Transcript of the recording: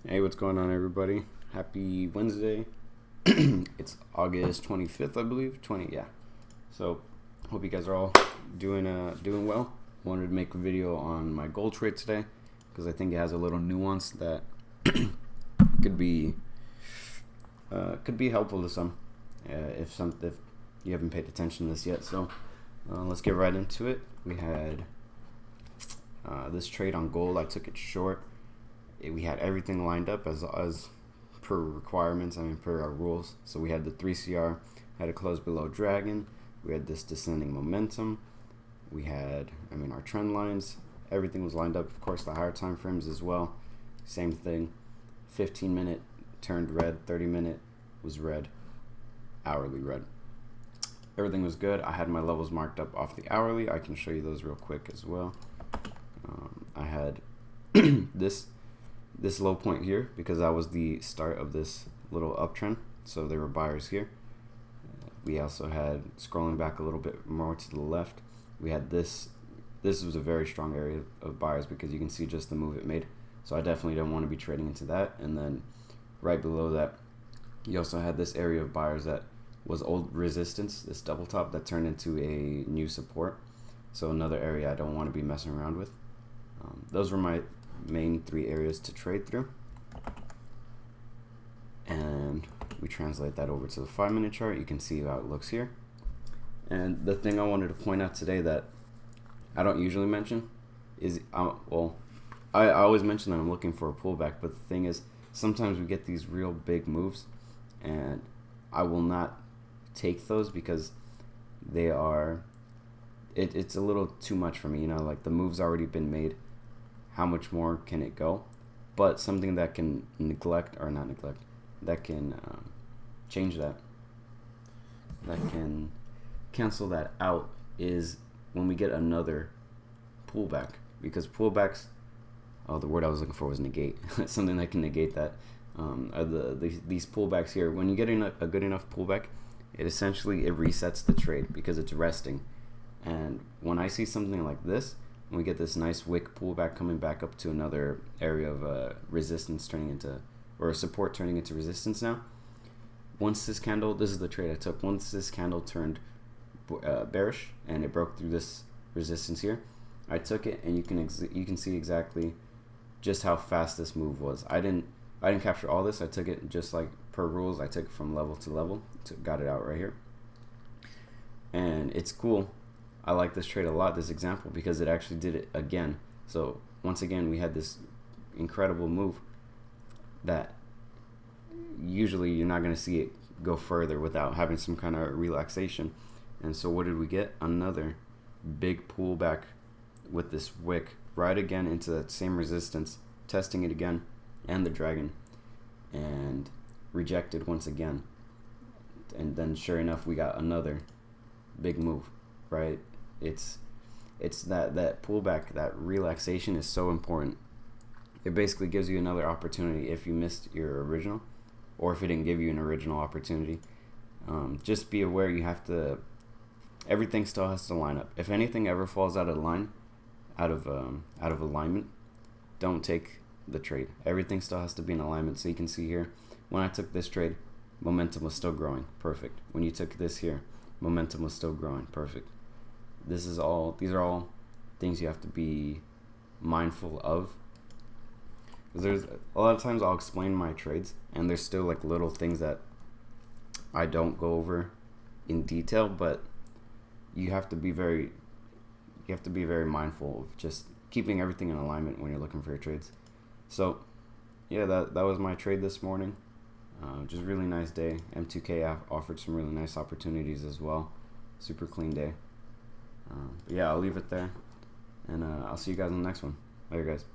Hey, what's going on, everybody? Happy Wednesday. It's August 25th, I believe. 20, yeah. So, hope you guys are all doing well. Wanted to make a video on my gold trade today because I think it has a little nuance that could be helpful to some if you haven't paid attention to this yet. So, let's get right into it. We had this trade on gold. I took it short. We had everything lined up as per requirements, per our rules. So we had the 3CR, had a close below dragon. We had this descending momentum. We had, our trend lines. Everything was lined up. Of course, the higher time frames as well. Same thing. 15-minute turned red. 30-minute was red. Hourly red. Everything was good. I had my levels marked up off the hourly. I can show you those real quick as well. I had this low point here because that was the start of this little uptrend, so there were buyers here. We also had, scrolling back a little bit more to the left, we had this was a very strong area of buyers because you can see just the move it made, so I definitely don't want to be trading into that. And then right below that, you also had this area of buyers that was old resistance, this double top that turned into a new support, so another area I don't want to be messing around with. Those were my main three areas to trade through, and we translate that over to the 5-minute chart. You can see how it looks here. And the thing I wanted to point out today that I don't usually mention is, I always mention that I'm looking for a pullback, but the thing is, sometimes we get these real big moves, and I will not take those because they are, it's a little too much for me, like the move's already been made. How much more can it go? But something that can that can change that can cancel that out is when we get another pullback, because pullbacks, the word I was looking for was negate. Something that can negate that are these pullbacks here. When you get a good enough pullback, it resets the trade because it's resting. And when I see something like this, we get this nice wick pullback coming back up to another area of resistance or support turning into resistance now. Once this candle, this is the trade I took, once this candle turned bearish and it broke through this resistance here, I took it, and you can see exactly just how fast this move was. I didn't capture all this. I took it just like per rules. I took it from level to level, got it out right here. And it's cool. I like this trade a lot, this example, because it actually did it again. So once again, we had this incredible move that usually you're not going to see it go further without having some kind of relaxation. And so what did we get? Another big pullback with this wick right again into that same resistance, testing it again, and the dragon, and rejected once again. And then sure enough, we got another big move, right? It's that pullback, that relaxation is so important. It basically gives you another opportunity if you missed your original, or if it didn't give you an original opportunity. Just be aware, everything still has to line up. If anything ever falls out of line, out of alignment, don't take the trade. Everything still has to be in alignment. So you can see here, when I took this trade, momentum was still growing, perfect. When you took this here, momentum was still growing, perfect. These are all things you have to be mindful of. Because there's a lot of times I'll explain my trades, and there's still like little things that I don't go over in detail, but you have to be very mindful of just keeping everything in alignment when you're looking for your trades. So yeah, that was my trade this morning. Just really nice day. M2K offered some really nice opportunities as well. Super clean day. But yeah, I'll leave it there, and I'll see you guys on the next one. Later, guys.